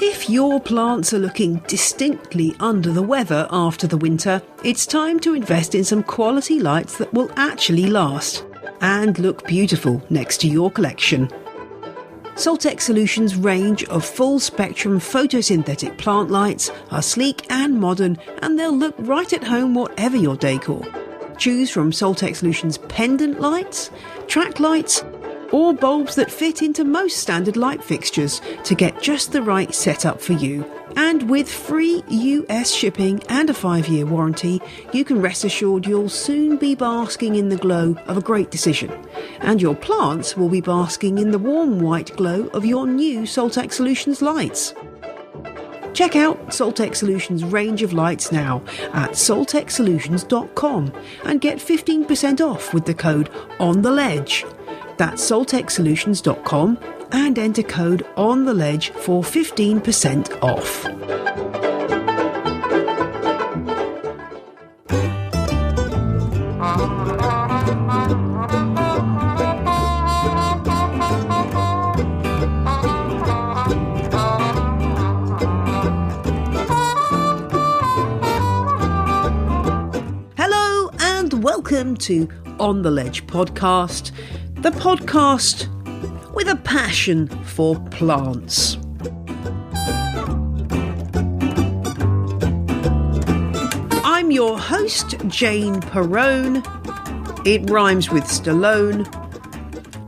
If your plants are looking distinctly under the weather after the winter, it's time to invest in some quality lights that will actually last and look beautiful next to your collection. Soltex Solutions' range of full-spectrum photosynthetic plant lights are sleek and modern, and they'll look right at home whatever your decor. Choose from Soltex Solutions' pendant lights, track lights, or bulbs that fit into most standard light fixtures to get just the right setup for you. And with free US shipping and a 5-year warranty, you can rest assured you'll soon be basking in the glow of a great decision. And your plants will be basking in the warm white glow of your new Soltex Solutions lights. Check out Soltex Solutions' range of lights now at soltexsolutions.com and get 15% off with the code ONTheLedge. That's soltexsolutions.com and enter code ONTheLedge for 15% off. Hello and welcome to On the Ledge podcast. The podcast with a passion for plants. I'm your host, Jane Perrone. It rhymes with Stallone.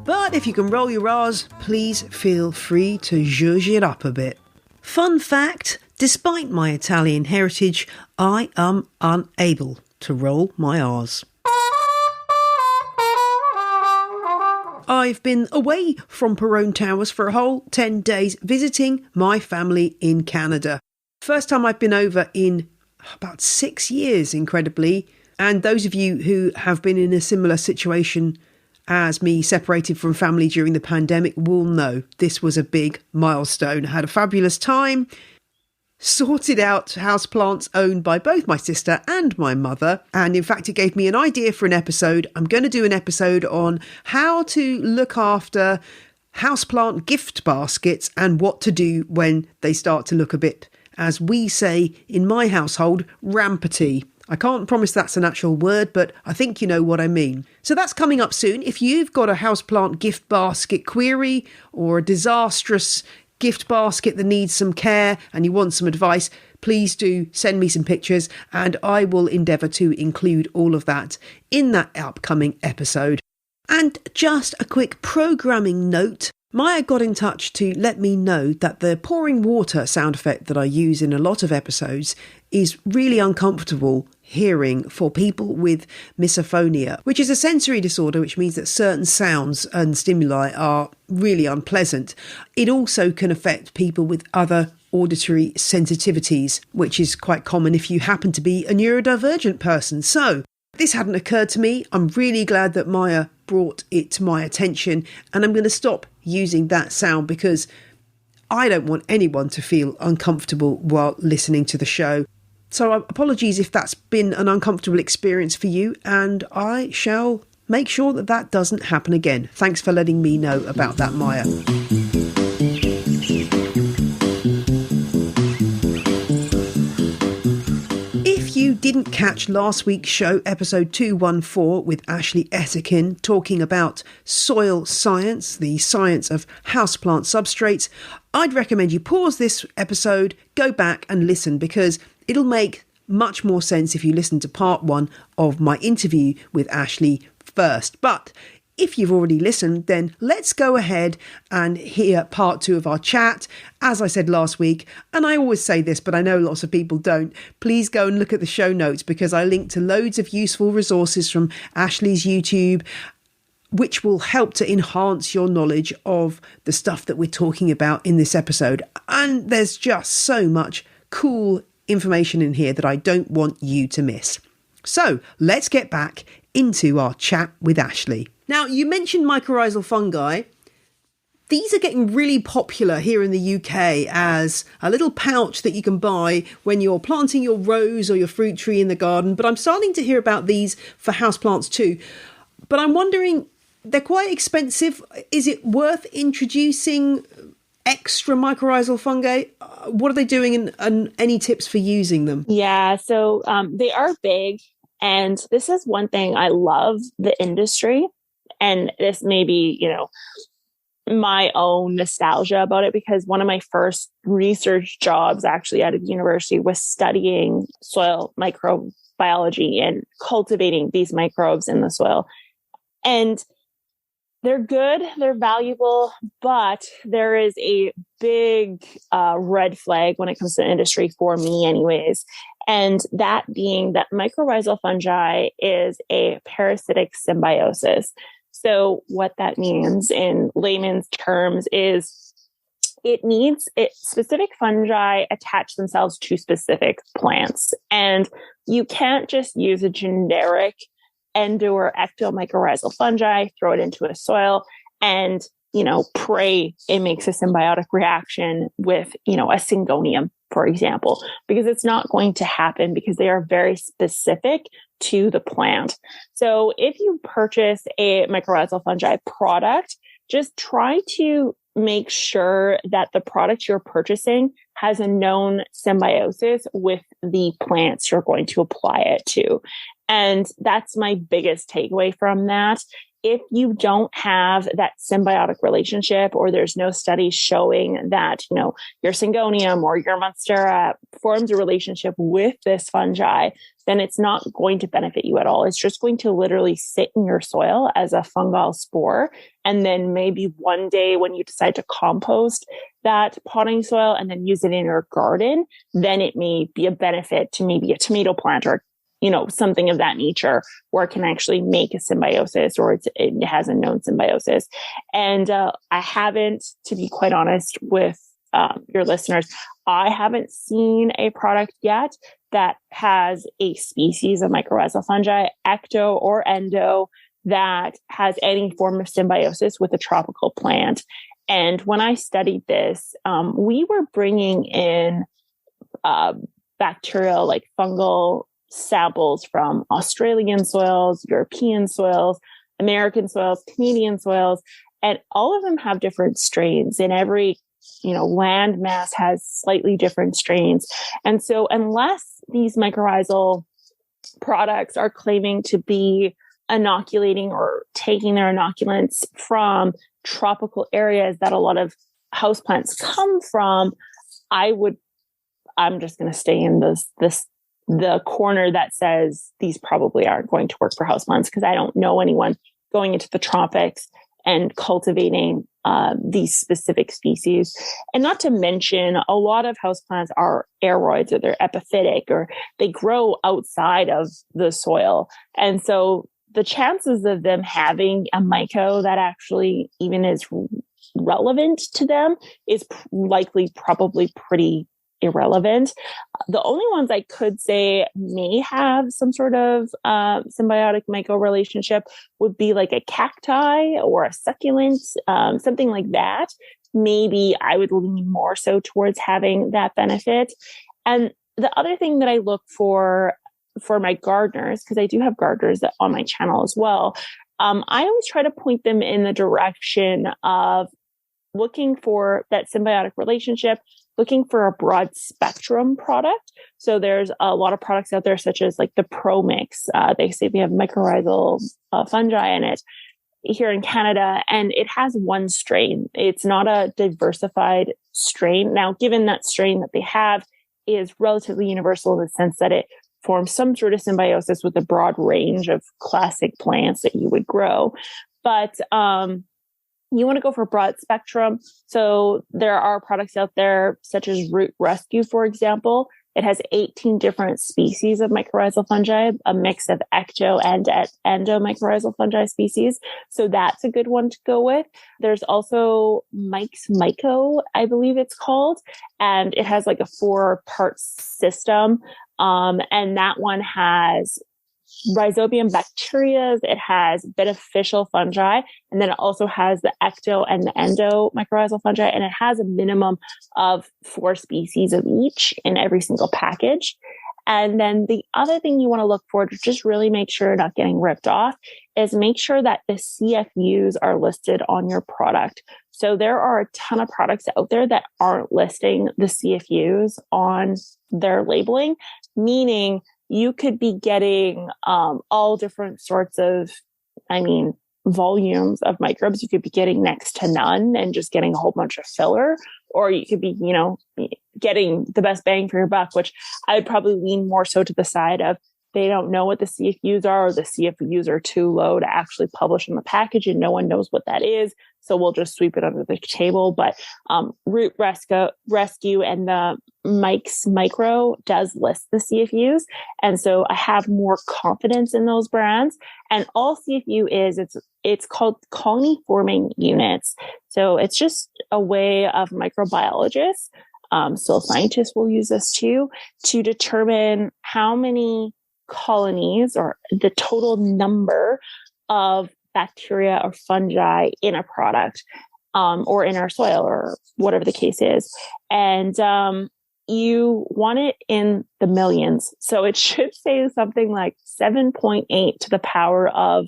But if you can roll your R's, please feel free to zhuzh it up a bit. Fun fact, despite my Italian heritage, I am unable to roll my R's. I've been away from Perrone Towers for a whole 10 days visiting my family in Canada. First time I've been over in about 6 years, incredibly. And those of you who have been in a similar situation as me, separated from family during the pandemic, will know this was a big milestone. I had a fabulous time. Sorted out houseplants owned by both my sister and my mother. And in fact, it gave me an idea for an episode. I'm going to do an episode on how to look after houseplant gift baskets and what to do when they start to look a bit, as we say in my household, rampety. I can't promise that's an actual word, but I think you know what I mean. So that's coming up soon. If you've got a houseplant gift basket query or a disastrous gift basket that needs some care and you want some advice, please do send me some pictures and I will endeavour to include all of that in that upcoming episode. And just a quick programming note. Maya got in touch to let me know that the pouring water sound effect that I use in a lot of episodes is really uncomfortable hearing for people with misophonia, which is a sensory disorder, which means that certain sounds and stimuli are really unpleasant. It also can affect people with other auditory sensitivities, which is quite common if you happen to be a neurodivergent person. So this hadn't occurred to me. I'm really glad that Maya brought it to my attention, and I'm going to stop using that sound because I don't want anyone to feel uncomfortable while listening to the show. So apologies if that's been an uncomfortable experience for you, and I shall make sure that that doesn't happen again. Thanks for letting me know about that, Maya. If you didn't catch last week's show, episode 214 with Ashley Esakin, talking about soil science, the science of houseplant substrates, I'd recommend you pause this episode, go back and listen, because it'll make much more sense if you listen to part 1 of my interview with Ashley first. But if you've already listened, then let's go ahead and hear part 2 of our chat. As I said last week, and I always say this, but I know lots of people don't, please go and look at the show notes because I link to loads of useful resources from Ashley's YouTube, which will help to enhance your knowledge of the stuff that we're talking about in this episode. And there's just so much cool information in here that I don't want you to miss. So let's get back into our chat with Ashley. Now, you mentioned mycorrhizal fungi. These are getting really popular here in the UK as a little pouch that you can buy when you're planting your rose or your fruit tree in the garden. But I'm starting to hear about these for houseplants too. But I'm wondering, they're quite expensive. Is it worth introducing extra mycorrhizal fungi? What are they doing, and any tips for using them? Yeah, so they are big. And this is one thing I love the industry. And this may be, my own nostalgia about it, because one of my first research jobs actually out of university was studying soil microbiology and cultivating these microbes in the soil. And they're good, they're valuable, but there is a big red flag when it comes to industry for me anyways. And that being that mycorrhizal fungi is a parasitic symbiosis. So what that means in layman's terms is specific fungi attach themselves to specific plants. And you can't just use a generic endo or ectomycorrhizal fungi, throw it into a soil and, pray it makes a symbiotic reaction with, a syngonium, for example, because it's not going to happen, because they are very specific to the plant. So if you purchase a mycorrhizal fungi product, just try to make sure that the product you're purchasing has a known symbiosis with the plants you're going to apply it to. And that's my biggest takeaway from that. If you don't have that symbiotic relationship, or there's no studies showing that, your syngonium or your monstera forms a relationship with this fungi, then it's not going to benefit you at all. It's just going to literally sit in your soil as a fungal spore. And then maybe one day when you decide to compost that potting soil and then use it in your garden, then it may be a benefit to maybe a tomato plant or something of that nature, where it can actually make a symbiosis, or it has a known symbiosis. And I haven't, to be quite honest with your listeners, I haven't seen a product yet that has a species of mycorrhizal fungi, ecto or endo, that has any form of symbiosis with a tropical plant. And when I studied this, we were bringing in bacterial, like fungal samples from Australian soils, European soils, American soils, Canadian soils, and all of them have different strains, and every, land mass has slightly different strains. And so unless these mycorrhizal products are claiming to be inoculating or taking their inoculants from tropical areas that a lot of houseplants come from, I'm just going to stay in the corner that says these probably aren't going to work for houseplants, because I don't know anyone going into the tropics and cultivating these specific species. And not to mention, a lot of houseplants are aeroids, or they're epiphytic, or they grow outside of the soil. And so the chances of them having a myco that actually even is relevant to them is probably pretty irrelevant. The only ones I could say may have some sort of symbiotic myco relationship would be like a cacti or a succulent, something like that. Maybe I would lean more so towards having that benefit. And the other thing that I look for my gardeners, because I do have gardeners on my channel as well, I always try to point them in the direction of looking for that symbiotic relationship, looking for a broad spectrum product. So there's a lot of products out there, such as like the Pro Mix. They say they have mycorrhizal fungi in it here in Canada, and it has one strain. It's not a diversified strain. Now, given that strain that they have is relatively universal in the sense that it forms some sort of symbiosis with a broad range of classic plants that you would grow. But you want to go for broad spectrum. So there are products out there such as Root Rescue, for example. It has 18 different species of mycorrhizal fungi, a mix of ecto and endo mycorrhizal fungi species. So that's a good one to go with. There's also Mike's Myco, I believe it's called, and it has like a 4-part system. And that one has Rhizobium bacteria, it has beneficial fungi, and then it also has the ecto and the endo mycorrhizal fungi, and it has a minimum of 4 species of each in every single package. And then the other thing you want to look for to just really make sure you're not getting ripped off is make sure that the CFUs are listed on your product. So there are a ton of products out there that aren't listing the CFUs on their labeling, meaning you could be getting all different sorts of, volumes of microbes. You could be getting next to none and just getting a whole bunch of filler, or you could be, getting the best bang for your buck, which I would probably lean more so to the side of they don't know what the CFUs are, or the CFUs are too low to actually publish in the package and no one knows what that is. So we'll just sweep it under the table. But Root Rescue and the Mike's Micro does list the CFUs. And so I have more confidence in those brands. And all CFU is, it's called colony forming units. So it's just a way of microbiologists, soil scientists will use this too, to determine how many colonies or the total number of bacteria or fungi in a product, or in our soil or whatever the case is. And, you want it in the millions. So it should say something like 7.8 to the power of,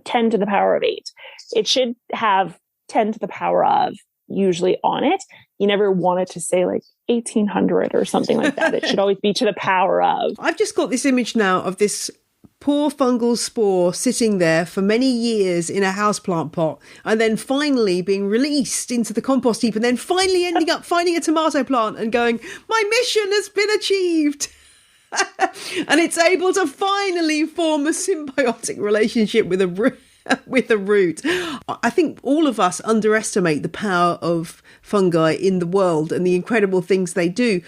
10 to the power of 8. It should have 10 to the power of usually on it. You never want it to say like 1800 or something like that. It should always be to the power of. I've just got this image now of this poor fungal spore sitting there for many years in a houseplant pot and then finally being released into the compost heap and then finally ending up finding a tomato plant and going, my mission has been achieved. And it's able to finally form a symbiotic relationship with a root. I think all of us underestimate the power of fungi in the world and the incredible things they do.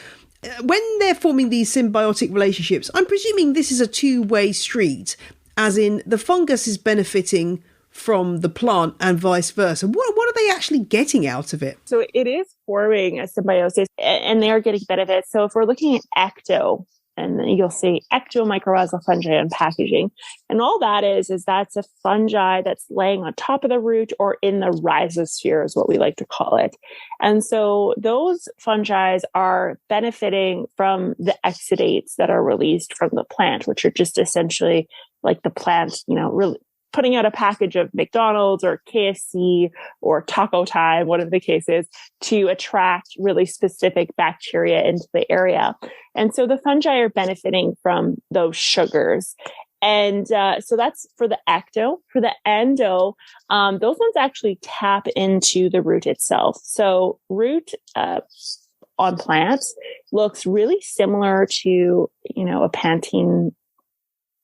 When they're forming these symbiotic relationships, I'm presuming this is a two-way street, as in the fungus is benefiting from the plant and vice versa. What are they actually getting out of it? So it is forming a symbiosis and they are getting benefits. So if we're looking at ecto, and then you'll see ectomycorrhizal fungi on packaging. And all that is that's a fungi that's laying on top of the root or in the rhizosphere is what we like to call it. And so those fungi are benefiting from the exudates that are released from the plant, which are just essentially like the plant, really putting out a package of McDonald's or KFC or Taco Time, whatever the case is, to attract really specific bacteria into the area. And so the fungi are benefiting from those sugars. And so that's for the ecto. For the endo, those ones actually tap into the root itself. So root on plants looks really similar to, a Pantene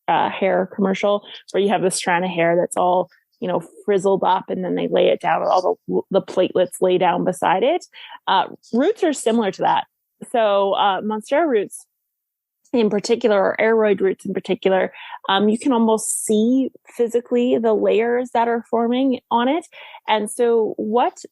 hair commercial where you have a strand of hair that's all, frizzled up and then they lay it down and all the platelets lay down beside it. Roots are similar to that. So Monstera roots in particular, or aroid roots in particular, you can almost see physically the layers that are forming on it. And so what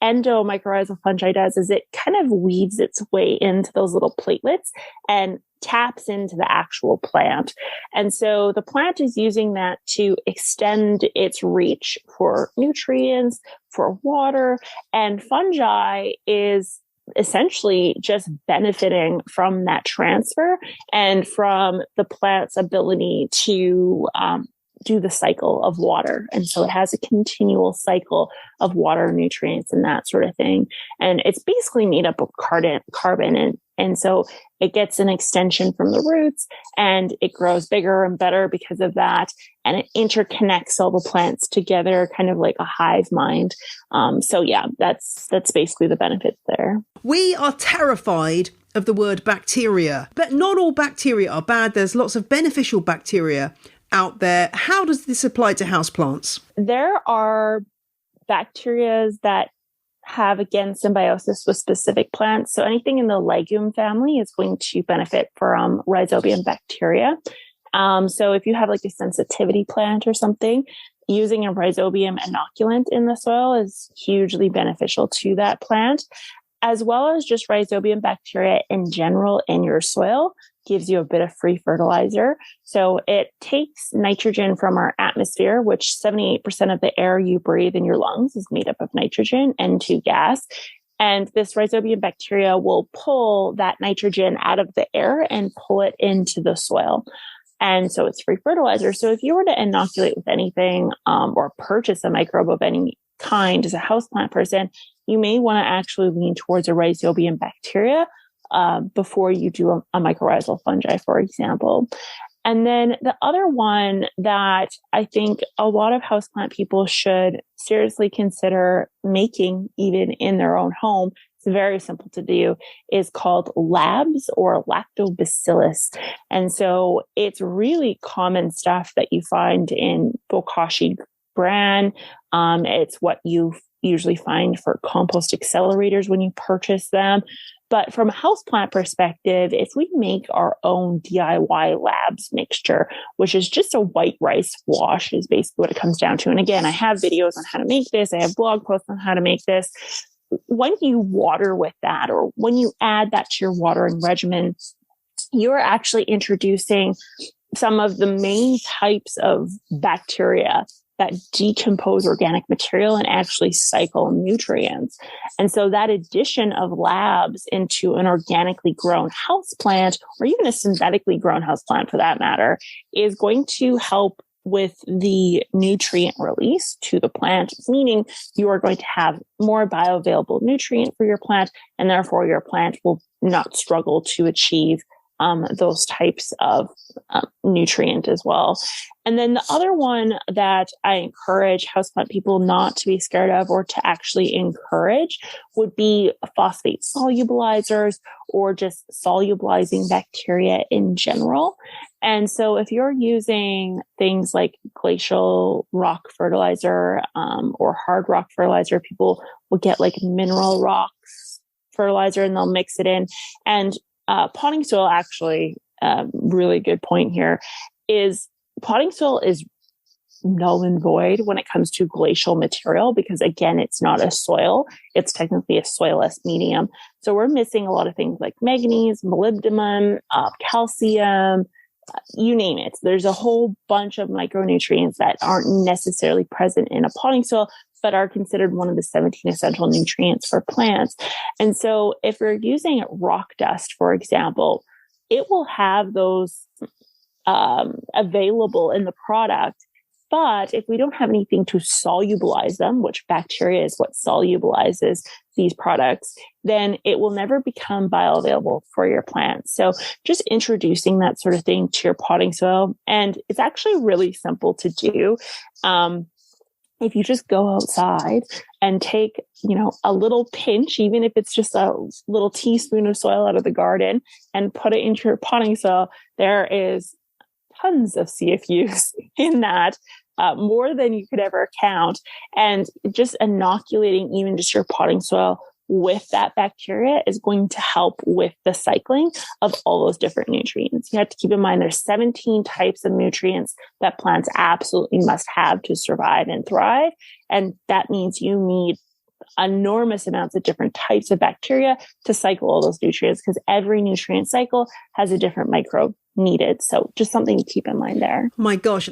endomycorrhizal fungi does is it kind of weaves its way into those little platelets and taps into the actual plant. And so the plant is using that to extend its reach for nutrients, for water, and fungi is essentially just benefiting from that transfer and from the plant's ability to do the cycle of water. And so it has a continual cycle of water, nutrients, and that sort of thing. And it's basically made up of carbon. And so it gets an extension from the roots and it grows bigger and better because of that. And it interconnects all the plants together, kind of like a hive mind. So yeah, that's basically the benefits there. We are terrified of the word bacteria, but not all bacteria are bad. There's lots of beneficial bacteria out there. How does this apply to houseplants? There are bacteria that have, again, symbiosis with specific plants. So anything in the legume family is going to benefit from rhizobium bacteria. So if you have like a sensitivity plant or something, using a rhizobium inoculant in the soil is hugely beneficial to that plant, as well as just rhizobium bacteria in general in your soil gives you a bit of free fertilizer. So it takes nitrogen from our atmosphere, which 78% of the air you breathe in your lungs is made up of nitrogen, N2 gas. And this rhizobium bacteria will pull that nitrogen out of the air and pull it into the soil. And so it's free fertilizer. So if you were to inoculate with anything or purchase a microbe of any kind as a houseplant person, you may want to actually lean towards a rhizobium bacteria before you do a mycorrhizal fungi, for example. And then the other one that I think a lot of houseplant people should seriously consider making even in their own home, it's very simple to do, is called labs or lactobacillus. And so it's really common stuff that you find in bokashi bran. It's what you usually find for compost accelerators when you purchase them. But from a houseplant perspective, if we make our own DIY labs mixture, which is just a white rice wash, is basically what it comes down to. And again, I have videos on how to make this. I have blog posts on how to make this. When you water with that, or when you add that to your watering regimen, you're actually introducing some of the main types of bacteria that decompose organic material and actually cycle nutrients. And so that addition of labs into an organically grown houseplant, or even a synthetically grown houseplant for that matter, is going to help with the nutrient release to the plant, meaning you are going to have more bioavailable nutrient for your plant, and therefore your plant will not struggle to achieve those types of nutrient as well. And then the other one that I encourage houseplant people not to be scared of, or to actually encourage, would be phosphate solubilizers or just solubilizing bacteria in general. And so if you're using things like glacial rock fertilizer or hard rock fertilizer, people will get like mineral rocks fertilizer and they'll mix it in. And potting soil, actually, really good point here, is potting soil is null and void when it comes to glacial material, because again, it's not a soil. It's technically a soilless medium. So we're missing a lot of things like manganese, molybdenum, calcium, you name it. There's a whole bunch of micronutrients that aren't necessarily present in a potting soil, but are considered one of the 17 essential nutrients for plants. And so if you're using rock dust, for example, it will have those available in the product. But if we don't have anything to solubilize them, which bacteria is what solubilizes these products, then it will never become bioavailable for your plants. So just introducing that sort of thing to your potting soil. And it's actually really simple to do. If you just go outside and take, a little pinch, even if it's just a little teaspoon of soil out of the garden, and put it into your potting soil, there is tons of CFUs in that, more than you could ever count. And just inoculating even just your potting soil with that bacteria is going to help with the cycling of all those different nutrients. You have to keep in mind there's 17 types of nutrients that plants absolutely must have to survive and thrive. And that means you need enormous amounts of different types of bacteria to cycle all those nutrients, because every nutrient cycle has a different microbe needed. So just something to keep in mind there. My gosh,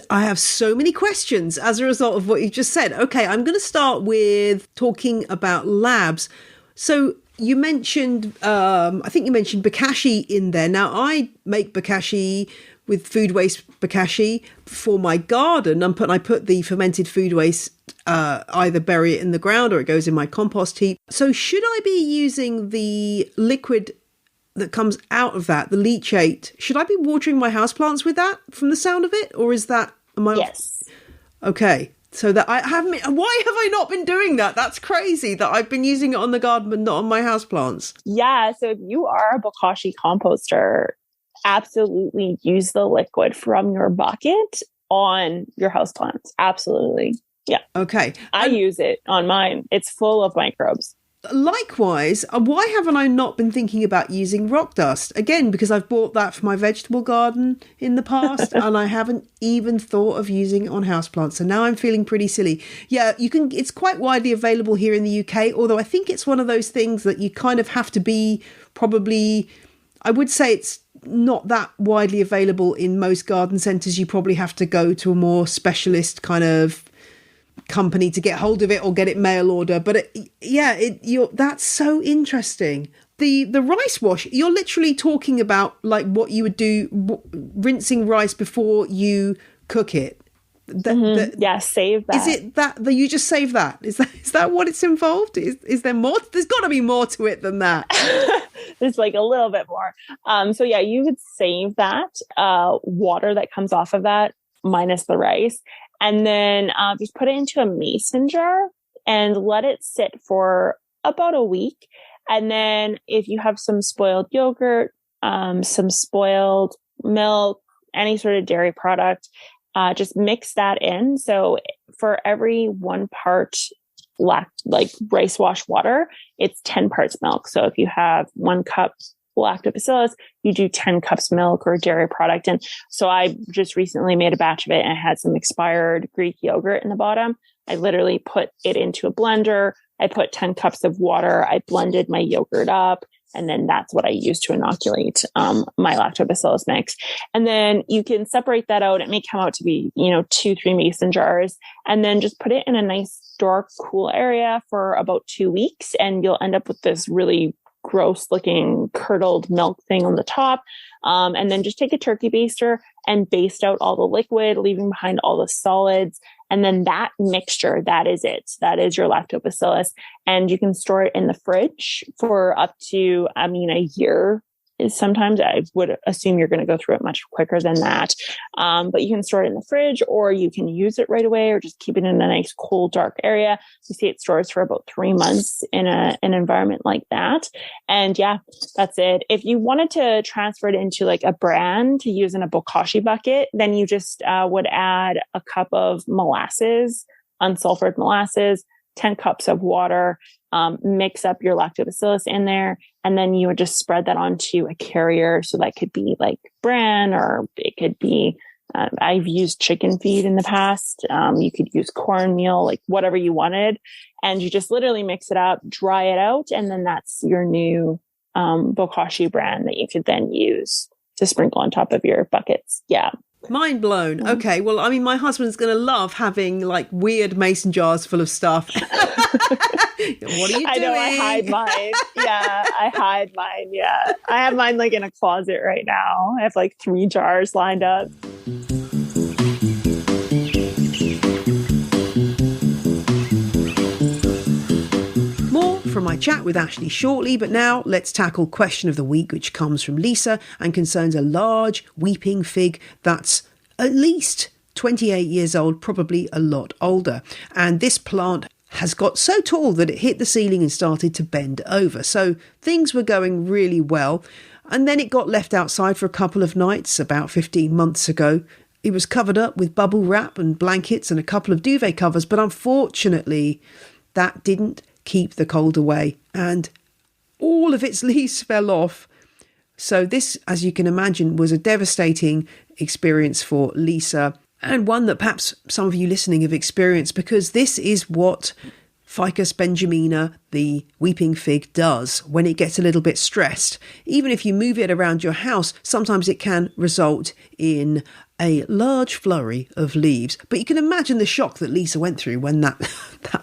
I have so many questions as a result of what you just said. Okay, I'm going to start with talking about labs. So you mentioned, I think you mentioned bokashi in there. Now, I make bokashi with food waste bokashi for my garden. I put the fermented food waste, either bury it in the ground or it goes in my compost heap. So should I be using the liquid that comes out of that, the leachate? Should I be watering my houseplants with that from the sound of it? Or is that... Yes. Okay. So that why have I not been doing that? That's crazy that I've been using it on the garden but not on my houseplants. Yeah. So if you are a bokashi composter, absolutely use the liquid from your bucket on your houseplants. Absolutely. Yeah. Okay. I use it on mine. It's full of microbes. Likewise, why haven't I not been thinking about using rock dust? Again, because I've bought that for my vegetable garden in the past and I haven't even thought of using it on houseplants. So now I'm feeling pretty silly. Yeah, it's quite widely available here in the UK, although I think it's one of those things that you kind of have to be probably, I would say it's not that widely available in most garden centres. You probably have to go to a more specialist kind of company to get hold of it or get it mail order. But that's so interesting. The rice wash, you're literally talking about like what you would do, rinsing rice before you cook it. Save that. Is it that you just save that? Is that what it's involved? Is there more? There's got to be more to it than that. There's like a little bit more. So yeah, you would save that water that comes off of that minus the rice, and then just put it into a mason jar and let it sit for about a week. And then if you have some spoiled yogurt, some spoiled milk, any sort of dairy product, just mix that in. So for every 1 part rice wash water, it's 10 parts milk. So if you have 1 cup lactobacillus, you do 10 cups milk or dairy product. And so I just recently made a batch of it and I had some expired Greek yogurt in the bottom. I literally put it into a blender. I put 10 cups of water. I blended my yogurt up. And then that's what I use to inoculate my lactobacillus mix. And then you can separate that out. It may come out to be, 2-3 mason jars. And then just put it in a nice, dark, cool area for about 2 weeks. And you'll end up with this really gross looking curdled milk thing on the top. And then just take a turkey baster and baste out all the liquid, leaving behind all the solids. And then that mixture, that is it. That is your lactobacillus. And you can store it in the fridge for up to, a year. Sometimes I would assume you're going to go through it much quicker than that. But you can store it in the fridge, or you can use it right away, or just keep it in a nice, cool, dark area. You see it stores for about 3 months in an environment like that. And yeah, that's it. If you wanted to transfer it into like a bran to use in a bokashi bucket, then you just would add a cup of molasses, unsulfured molasses, 10 cups of water, mix up your lactobacillus in there, and then you would just spread that onto a carrier. So that could be like bran, or it could be, I've used chicken feed in the past. You could use cornmeal, like whatever you wanted. And you just literally mix it up, dry it out, and then that's your new bokashi bran that you could then use to sprinkle on top of your buckets. Yeah. Mind blown. Okay, well, my husband's going to love having like weird mason jars full of stuff. What are you doing? I know, I hide mine. Yeah, I hide mine. Yeah. I have mine like in a closet right now. I have like 3 jars lined up. More from my chat with Ashley shortly, but now let's tackle question of the week, which comes from Lisa and concerns a large weeping fig that's at least 28 years old, probably a lot older. And this plant has got so tall that it hit the ceiling and started to bend over. So things were going really well. And then it got left outside for a couple of nights about 15 months ago. It was covered up with bubble wrap and blankets and a couple of duvet covers, but unfortunately that didn't keep the cold away and all of its leaves fell off. So this, as you can imagine, was a devastating experience for Lisa, and one that perhaps some of you listening have experienced, because this is what Ficus Benjamina, the weeping fig, does when it gets a little bit stressed. Even if you move it around your house, sometimes it can result in a large flurry of leaves. But you can imagine the shock that Lisa went through when that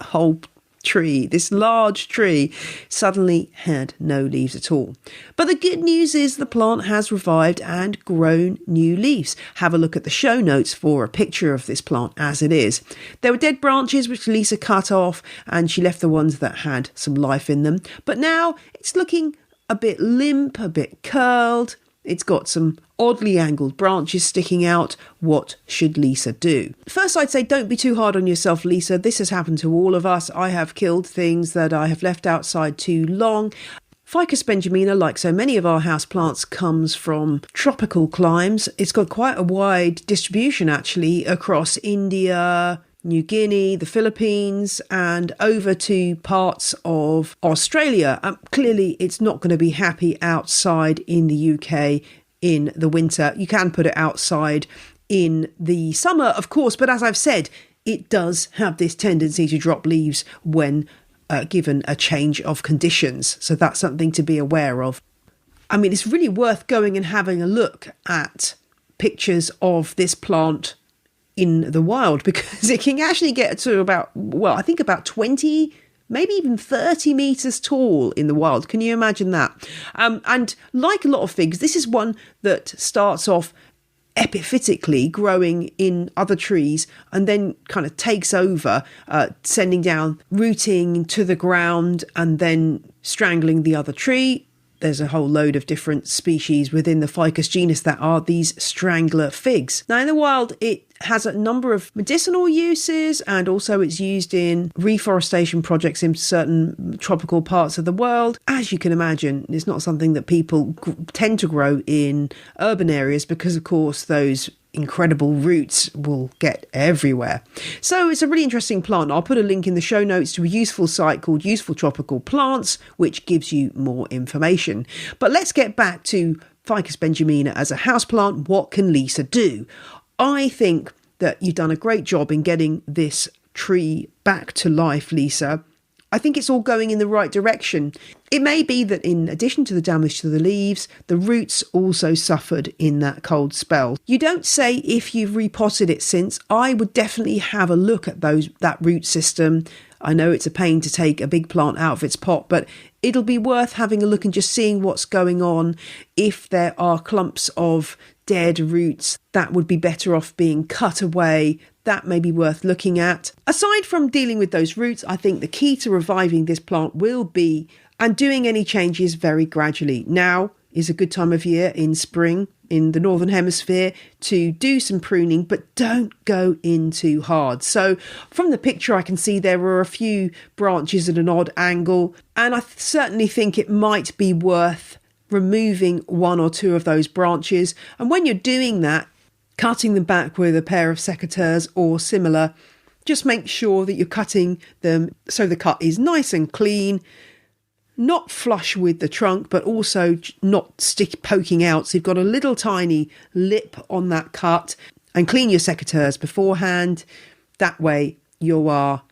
whole tree, this large tree, suddenly had no leaves at all. But the good news is the plant has revived and grown new leaves. Have a look at the show notes for a picture of this plant as it is. There were dead branches which Lisa cut off, and she left the ones that had some life in them. But now it's looking a bit limp, a bit curled. It's got some oddly angled branches sticking out. What should Lisa do? First, I'd say don't be too hard on yourself, Lisa. This has happened to all of us. I have killed things that I have left outside too long. Ficus Benjamina, like so many of our house plants, comes from tropical climes. It's got quite a wide distribution, actually, across India, New Guinea, the Philippines, and over to parts of Australia. Clearly, it's not going to be happy outside in the UK in the winter. You can put it outside in the summer, of course, but as I've said, it does have this tendency to drop leaves when given a change of conditions. So that's something to be aware of. It's really worth going and having a look at pictures of this plant in the wild, because it can actually get to about 20, maybe even 30 meters tall in the wild. Can you imagine that? And like a lot of figs, this is one that starts off epiphytically growing in other trees and then kind of takes over, sending down rooting to the ground and then strangling the other tree. There's a whole load of different species within the Ficus genus that are these strangler figs. Now, in the wild, it has a number of medicinal uses, and also it's used in reforestation projects in certain tropical parts of the world. As you can imagine, it's not something that people tend to grow in urban areas because, of course, those incredible roots will get everywhere. So it's a really interesting plant. I'll put a link in the show notes to a useful site called Useful Tropical Plants, which gives you more information. But let's get back to Ficus Benjamina as a houseplant. What can Lisa do? I think that you've done a great job in getting this tree back to life, Lisa. I think it's all going in the right direction. It may be that in addition to the damage to the leaves, the roots also suffered in that cold spell. You don't say if you've repotted it since. I would definitely have a look at that root system. I know it's a pain to take a big plant out of its pot, but it'll be worth having a look and just seeing what's going on. If there are clumps of dead roots that would be better off being cut away, that may be worth looking at. Aside from dealing with those roots, I think the key to reviving this plant will be and doing any changes very gradually. Now is a good time of year in spring in the Northern Hemisphere to do some pruning, but don't go in too hard. So from the picture, I can see there are a few branches at an odd angle, and I certainly think it might be worth removing one or two of those branches. And when you're doing that, cutting them back with a pair of secateurs or similar, just make sure that you're cutting them so the cut is nice and clean, not flush with the trunk, but also not poking out. So you've got a little tiny lip on that cut, and clean your secateurs beforehand. That way you are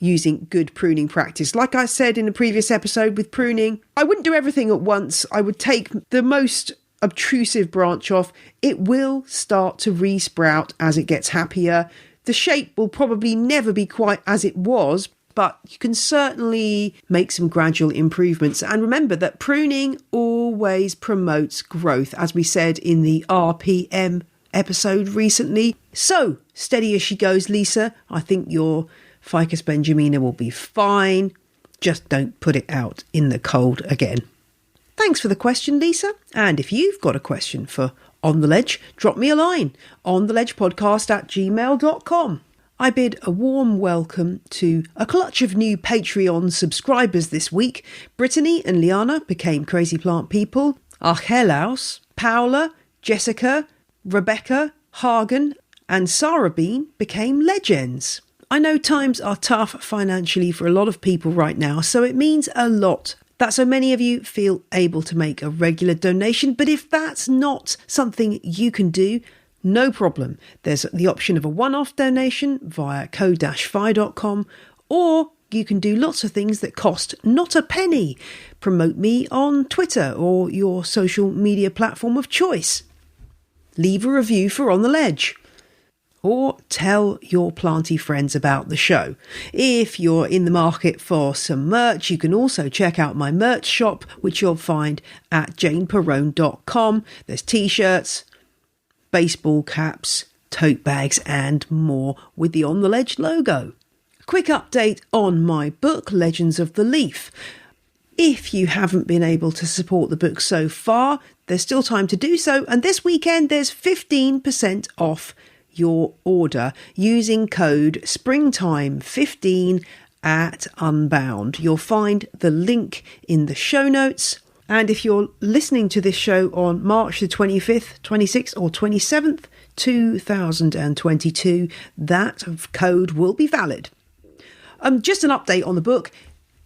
using good pruning practice. Like I said in a previous episode with pruning, I wouldn't do everything at once. I would take the most obtrusive branch off. It will start to resprout as it gets happier. The shape will probably never be quite as it was, but you can certainly make some gradual improvements. And remember that pruning always promotes growth, as we said in the RPM episode recently. So steady as she goes, Lisa. I think your Ficus Benjamina will be fine. Just don't put it out in the cold again. Thanks for the question, Lisa. And if you've got a question for On The Ledge, drop me a line, ontheledgepodcast@gmail.com. I bid a warm welcome to a clutch of new Patreon subscribers this week. Brittany and Liana became Crazy Plant People. Archelaus, Paula, Jessica, Rebecca, Hagen and Sarah Bean became legends. I know times are tough financially for a lot of people right now, so it means a lot that so many of you feel able to make a regular donation. But if that's not something you can do, no problem. There's the option of a one-off donation via ko-fi.com, or you can do lots of things that cost not a penny. Promote me on Twitter or your social media platform of choice. Leave a review for On The Ledge. Or tell your planty friends about the show. If you're in the market for some merch, you can also check out my merch shop, which you'll find at janeperrone.com. There's t-shirts, baseball caps, tote bags and more with the On The Ledge logo. Quick update on my book, Legends of the Leaf. If you haven't been able to support the book so far, there's still time to do so. And this weekend, there's 15% off your order using code springtime15 at Unbound. You'll find the link in the show notes. And if you're listening to this show on March the 25th, 26th or 27th, 2022, that code will be valid. Just an update on the book.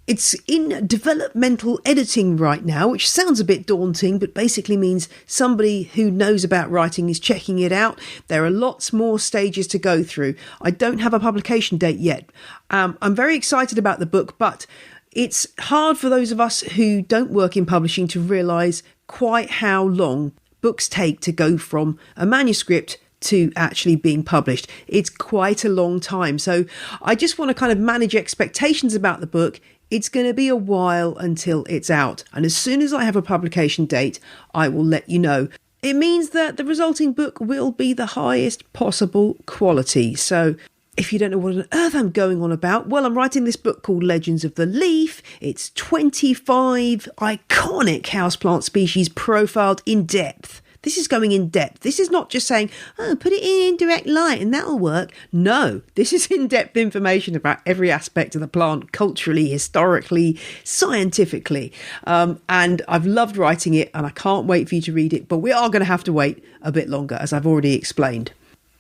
It's in developmental editing right now, which sounds a bit daunting, but basically means somebody who knows about writing is checking it out. There are lots more stages to go through. I don't have a publication date yet. I'm very excited about the book, but it's hard for those of us who don't work in publishing to realise quite how long books take to go from a manuscript to actually being published. It's quite a long time. So I just want to kind of manage expectations about the book. It's going to be a while until it's out. And as soon as I have a publication date, I will let you know. It means that the resulting book will be the highest possible quality. So if you don't know what on earth I'm going on about, well, I'm writing this book called Legends of the Leaf. It's 25 iconic houseplant species profiled in depth. This is going in depth. This is not just saying, oh, put it in indirect light and that'll work. No, this is in-depth information about every aspect of the plant, culturally, historically, scientifically. And I've loved writing it and I can't wait for you to read it. But we are going to have to wait a bit longer, as I've already explained.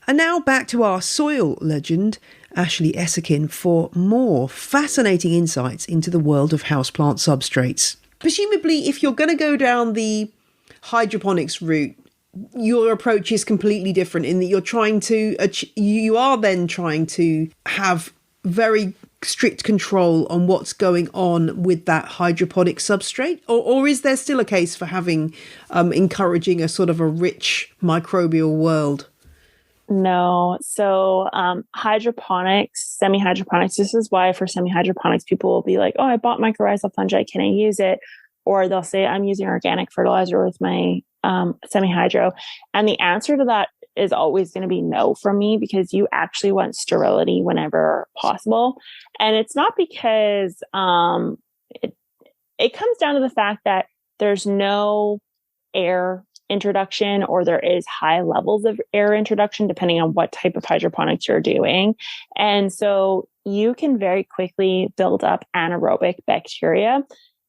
And now back to our soil legend, Ashley Esakin, for more fascinating insights into the world of houseplant substrates. Presumably, if you're going to go down the hydroponics route, your approach is completely different in that you are then trying to have very strict control on what's going on with that hydroponic substrate, or is there still a case for having encouraging a sort of a rich microbial world? No. So hydroponics, semi-hydroponics, this is why for semi-hydroponics, people will be like, oh, I bought mycorrhizal fungi, can I use it? Or they'll say, I'm using organic fertilizer with my semi-hydro. And the answer to that is always going to be no from me, because you actually want sterility whenever possible. And it's not because it comes down to the fact that there's no air introduction, or there is high levels of air introduction depending on what type of hydroponics you're doing. And so you can very quickly build up anaerobic bacteria.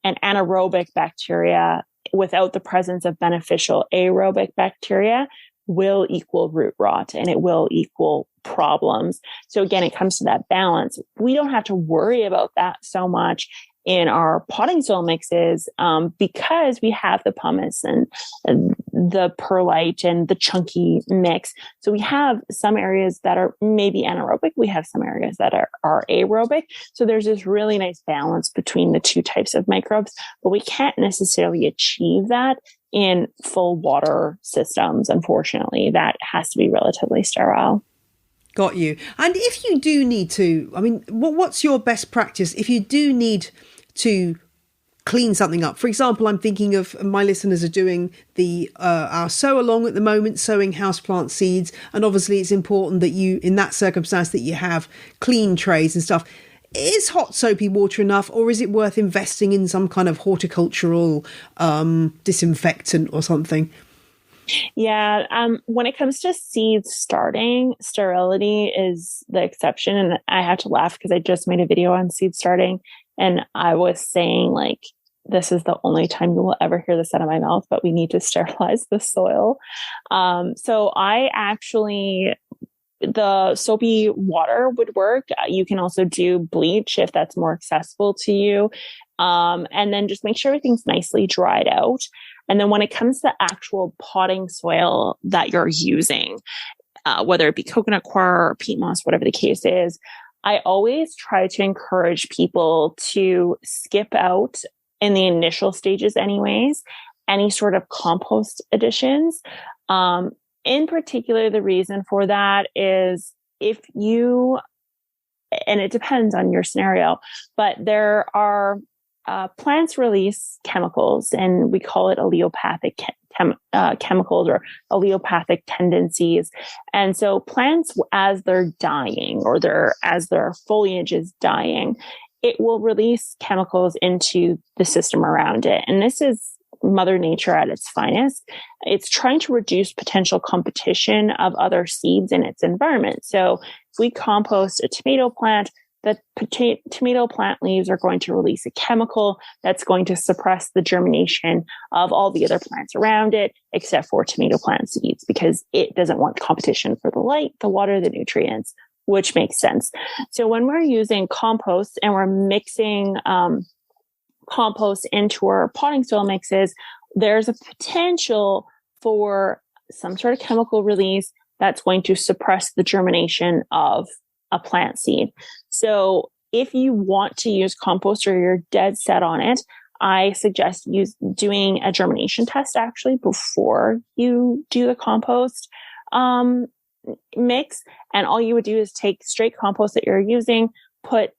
And anaerobic bacteria without the presence of beneficial aerobic bacteria will equal root rot, and it will equal problems. So again, it comes to that balance. We don't have to worry about that so much in our potting soil mixes because we have the pumice and the perlite and the chunky mix. So we have some areas that are maybe anaerobic. We have some areas that are aerobic. So there's this really nice balance between the two types of microbes, but we can't necessarily achieve that in full water systems. Unfortunately, that has to be relatively sterile. Got you. And if you do need to, I mean, what's your best practice if you do need to clean something up? For example, I'm thinking of my listeners are doing our sow along at the moment, sowing houseplant seeds. And obviously it's important that you, in that circumstance, that you have clean trays and stuff. Is hot soapy water enough, or is it worth investing in some kind of horticultural disinfectant or something? Yeah. When it comes to seed starting, sterility is the exception. And I have to laugh because I just made a video on seed starting, and I was saying, like, this is the only time you will ever hear this out of my mouth, but we need to sterilize the soil. So I actually, the soapy water would work. You can also do bleach if that's more accessible to you. And then just make sure everything's nicely dried out. And then when it comes to actual potting soil that you're using, whether it be coconut coir or peat moss, whatever the case is, I always try to encourage people to skip out in the initial stages anyways, any sort of compost additions. In particular, the reason for that is if you, and it depends on your scenario, but there are plants release chemicals, and we call it allelopathic chemicals or allelopathic tendencies. And so plants, as they're dying or as their foliage is dying, it will release chemicals into the system around it. And this is Mother Nature at its finest. It's trying to reduce potential competition of other seeds in its environment. So if we compost a tomato plant, the tomato plant leaves are going to release a chemical that's going to suppress the germination of all the other plants around it, except for tomato plant seeds, because it doesn't want competition for the light, the water, the nutrients, which makes sense. So when we're using compost and we're mixing compost into our potting soil mixes, there's a potential for some sort of chemical release that's going to suppress the germination of a plant seed. So if you want to use compost or you're dead set on it, I suggest doing a germination test actually before you do the compost. mix. And all you would do is take straight compost that you're using, put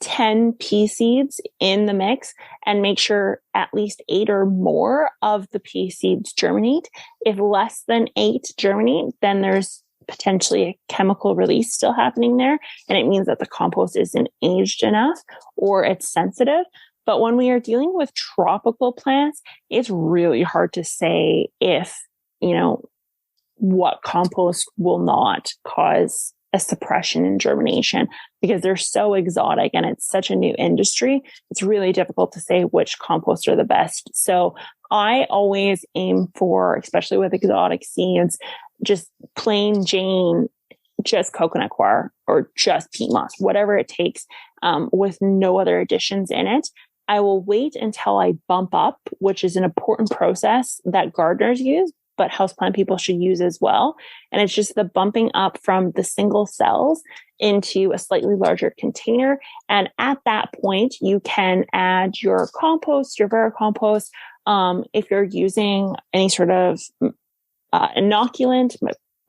10 pea seeds in the mix, and make sure at least 8 or more of the pea seeds germinate. If less than 8 germinate, then there's potentially a chemical release still happening there. And it means that the compost isn't aged enough or it's sensitive. But when we are dealing with tropical plants, it's really hard to say if, what compost will not cause a suppression in germination, because they're so exotic and it's such a new industry. It's really difficult to say which composts are the best. So I always aim for, especially with exotic seeds, just plain Jane, just coconut coir or just peat moss, whatever it takes, with no other additions in it. I will wait until I bump up, which is an important process that gardeners use, but houseplant people should use as well. And it's just the bumping up from the single cells into a slightly larger container. And at that point, you can add your compost, your vermicompost. If you're using any sort of inoculant,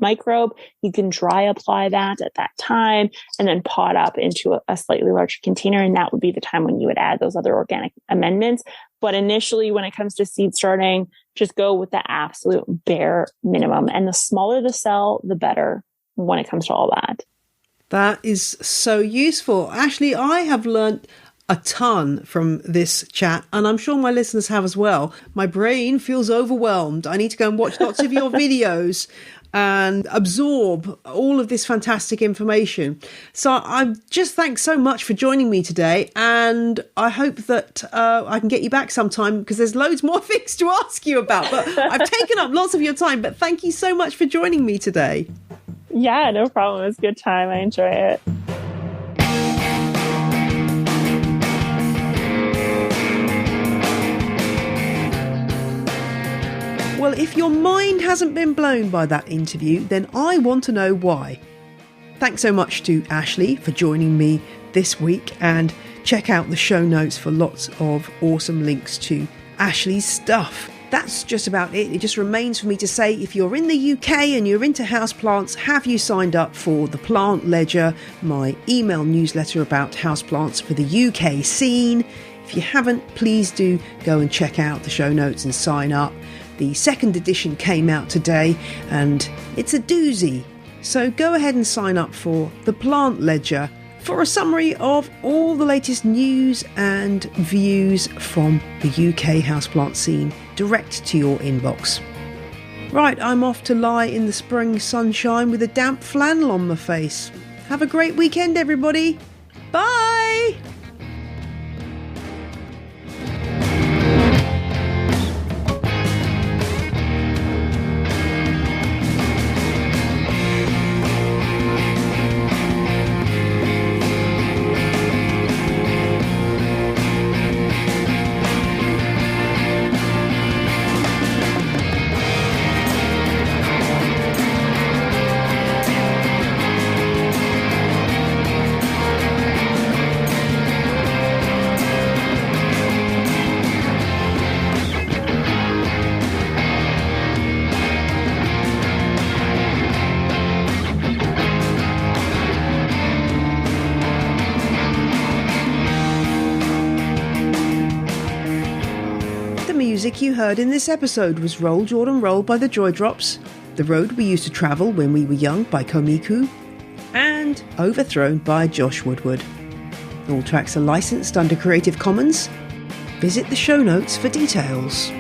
microbe, you can dry apply that at that time and then pot up into a slightly larger container. And that would be the time when you would add those other organic amendments. But initially, when it comes to seed starting, just go with the absolute bare minimum. And the smaller the cell, the better when it comes to all that. That is so useful. Ashley, I have learnt a ton from this chat, and I'm sure my listeners have as well. My brain feels overwhelmed. I need to go and watch lots of your videos and absorb all of this fantastic information. So I just thanks so much for joining me today, and I hope that I can get you back sometime, because there's loads more things to ask you about. But I've taken up lots of your time, but thank you so much for joining me today. Yeah, no problem. It was a good time. I enjoy it. Well, if your mind hasn't been blown by that interview, then I want to know why. Thanks so much to Ashley for joining me this week, and check out the show notes for lots of awesome links to Ashley's stuff. That's just about it. It just remains for me to say, if you're in the UK and you're into houseplants, have you signed up for the Plant Ledger, my email newsletter about houseplants for the UK scene? If you haven't, please do go and check out the show notes and sign up. The second edition came out today and it's a doozy. So go ahead and sign up for the Plant Ledger for a summary of all the latest news and views from the UK houseplant scene direct to your inbox. Right, I'm off to lie in the spring sunshine with a damp flannel on my face. Have a great weekend, everybody. Bye! Music you heard in this episode was Roll Jordan Roll by the Joy Drops, The Road We Used to Travel When We Were Young by Komiku, and Overthrown by Josh Woodward. All tracks are licensed under Creative Commons. Visit the show notes for details.